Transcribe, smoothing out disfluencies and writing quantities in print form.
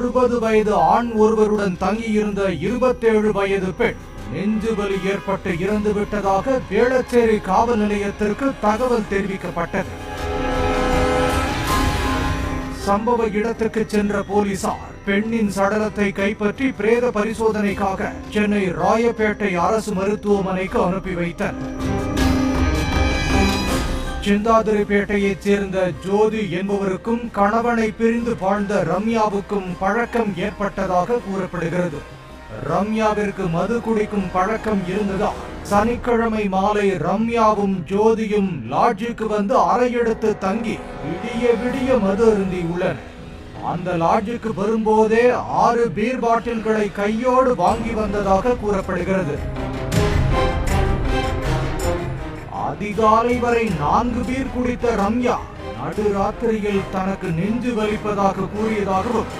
60 வயது ஆண் ஒருவருடன் தங்கியிருந்த 27 வயது பெண் நெஞ்சுவலி ஏற்பட்டு இறந்து விட்டதாக வேளச்சேரி காவல் நிலையத்திற்கு தகவல் தெரிவிக்கப்பட்டது. சம்பவ இடத்துக்கு சென்ற போலீசார் பெண்ணின் சடலத்தை கைப்பற்றி பிரேத பரிசோதனைக்காக சென்னை ராயப்பேட்டை அரசு மருத்துவமனைக்கு அனுப்பி வைத்தனர். சிந்தாதிரிப்பேட்டையைச் சேர்ந்த ஜோதி என்பவருக்கும் கணவனை பிரிந்து வாழ்ந்த ரம்யாவுக்கும் பழக்கம் ஏற்பட்டதாக கூறப்படுகிறது. ரம்யாவிற்கு மது குடிக்கும் பழக்கம் இருந்ததால் சனிக்கிழமை மாலை ரம்யாவும் ஜோதியும் லாட்ஜுக்கு வந்து அறையெடுத்து தங்கி விடிய மது அருந்தியுள்ளனர். அந்த லாட்ஜுக்கு வரும்போதே 6 பீர் பாட்டில்களை கையோடு வாங்கி வந்ததாக கூறப்படுகிறது. அதிகாலை வரை 4 பீர் குடித்த ரம்யா நடுராத்திரியில் தனக்கு நெஞ்சு வலிப்பதாக கூறியதாகவும்